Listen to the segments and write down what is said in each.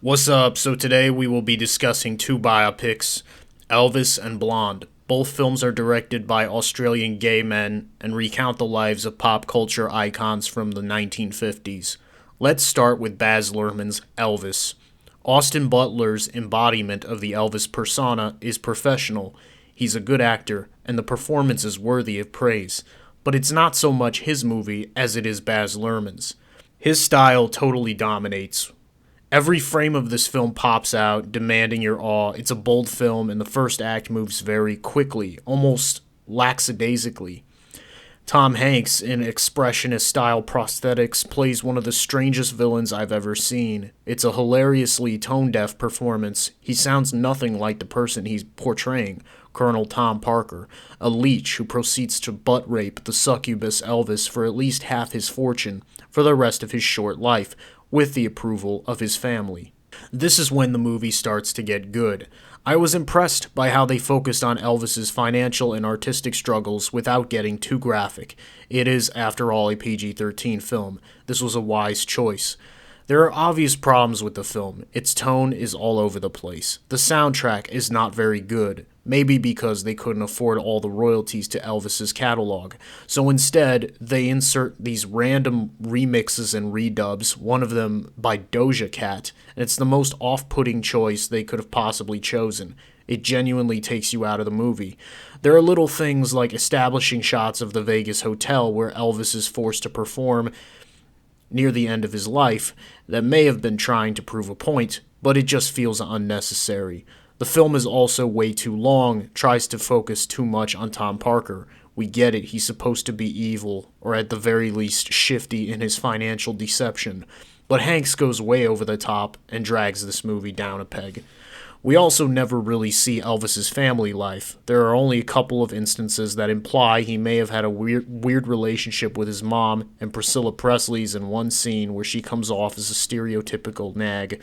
What's up? So today we will be discussing two biopics, Elvis and Blonde. Both films are directed by Australian gay men and recount the lives of pop culture icons from the 1950s. Let's start with Baz Luhrmann's Elvis. Austin Butler's embodiment of the Elvis persona is professional. He's a good actor, and the performance is worthy of praise. But it's not so much his movie as it is Baz Luhrmann's. His style totally dominates. Every frame of this film pops out, demanding your awe. It's a bold film, and the first act moves very quickly, almost lackadaisically. Tom Hanks, in expressionist style prosthetics, plays one of the strangest villains I've ever seen. It's a hilariously tone deaf performance. He sounds nothing like the person he's portraying, Colonel Tom Parker, a leech who proceeds to butt rape the succubus Elvis for at least half his fortune for the rest of his short life, with the approval of his family. This is when the movie starts to get good. I was impressed by how they focused on Elvis's financial and artistic struggles without getting too graphic. It is, after all, a PG-13 film. This was a wise choice. There are obvious problems with the film. Its tone is all over the place. The soundtrack is not very good, maybe because they couldn't afford all the royalties to Elvis's catalog. So instead, they insert these random remixes and redubs, one of them by Doja Cat, and it's the most off-putting choice they could have possibly chosen. It genuinely takes you out of the movie. There are little things like establishing shots of the Vegas hotel where Elvis is forced to perform near the end of his life that may have been trying to prove a point, but it just feels unnecessary. The film is also way too long, tries to focus too much on Tom Parker. We get it, he's supposed to be evil, or at the very least shifty in his financial deception, but Hanks goes way over the top and drags this movie down a peg. We also never really see Elvis's family life. There are only a couple of instances that imply he may have had a weird relationship with his mom, and Priscilla Presley's in one scene where she comes off as a stereotypical nag.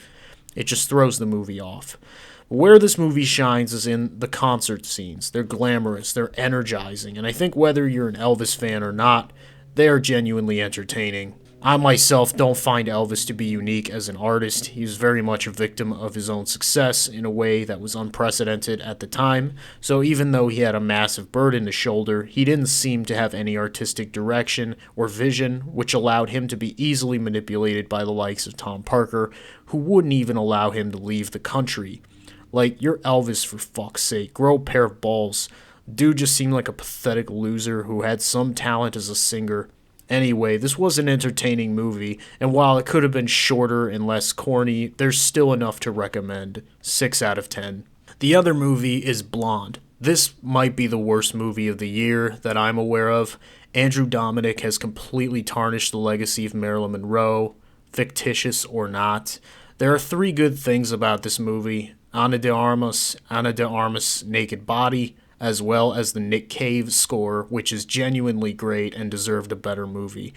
It just throws the movie off. Where this movie shines is in the concert scenes. They're glamorous, they're energizing, and I think whether you're an Elvis fan or not, they are genuinely entertaining. I myself don't find Elvis to be unique as an artist. He was very much a victim of his own success in a way that was unprecedented at the time. So even though he had a massive burden to shoulder, he didn't seem to have any artistic direction or vision, which allowed him to be easily manipulated by the likes of Tom Parker, who wouldn't even allow him to leave the country. Like, you're Elvis, for fuck's sake. Grow a pair of balls. Dude just seemed like a pathetic loser who had some talent as a singer. Anyway, this was an entertaining movie, and while it could have been shorter and less corny, there's still enough to recommend. 6 out of 10. The other movie is Blonde. This might be the worst movie of the year that I'm aware of. Andrew Dominik has completely tarnished the legacy of Marilyn Monroe, fictitious or not. There are 3 good things about this movie: Ana de Armas' naked body, as well as the Nick Cave score, which is genuinely great and deserved a better movie.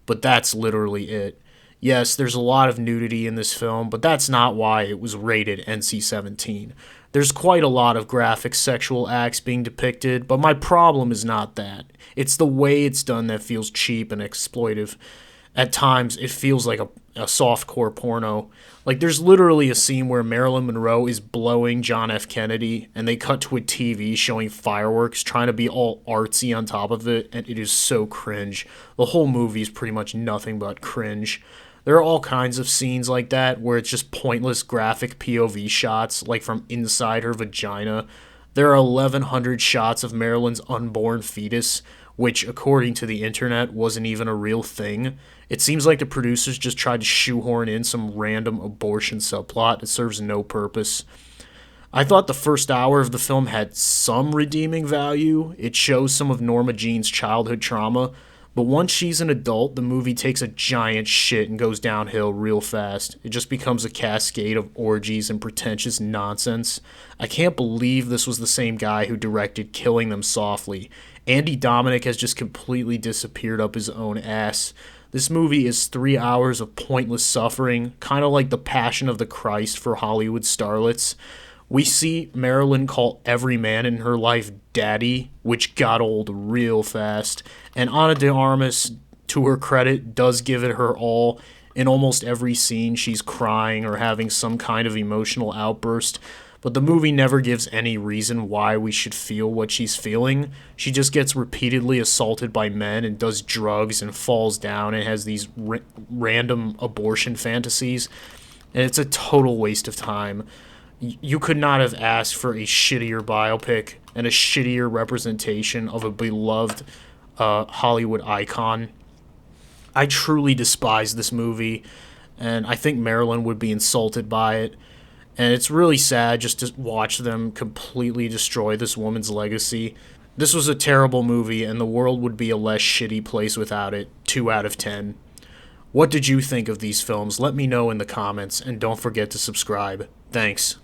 But that's literally it. Yes, there's a lot of nudity in this film, but that's not why it was rated NC-17. There's quite a lot of graphic sexual acts being depicted, but my problem is not that. It's the way it's done that feels cheap and exploitive. At times, it feels like a softcore porno. Like, there's literally a scene where Marilyn Monroe is blowing John F. Kennedy, and they cut to a TV showing fireworks, trying to be all artsy on top of it, and it is so cringe. The whole movie is pretty much nothing but cringe. There are all kinds of scenes like that, where it's just pointless graphic POV shots, like from inside her vagina. There are 1,100 shots of Marilyn's unborn fetus, which, according to the internet, wasn't even a real thing. It seems like the producers just tried to shoehorn in some random abortion subplot that serves no purpose. I thought the first hour of the film had some redeeming value. It shows some of Norma Jean's childhood trauma, but once she's an adult, the movie takes a giant shit and goes downhill real fast. It just becomes a cascade of orgies and pretentious nonsense. I can't believe this was the same guy who directed Killing Them Softly. Andy Dominik has just completely disappeared up his own ass. This movie is 3 hours of pointless suffering, kind of like the Passion of the Christ for Hollywood starlets. We see Marilyn call every man in her life daddy, which got old real fast. And Ana de Armas, to her credit, does give it her all. In almost every scene, she's crying or having some kind of emotional outburst, but the movie never gives any reason why we should feel what she's feeling. She just gets repeatedly assaulted by men and does drugs and falls down and has these random abortion fantasies. And it's a total waste of time. You could not have asked for a shittier biopic and a shittier representation of a beloved Hollywood icon. I truly despise this movie, and I think Marilyn would be insulted by it. And it's really sad just to watch them completely destroy this woman's legacy. This was a terrible movie, and the world would be a less shitty place without it. 2 out of 10. What did you think of these films? Let me know in the comments, and don't forget to subscribe. Thanks.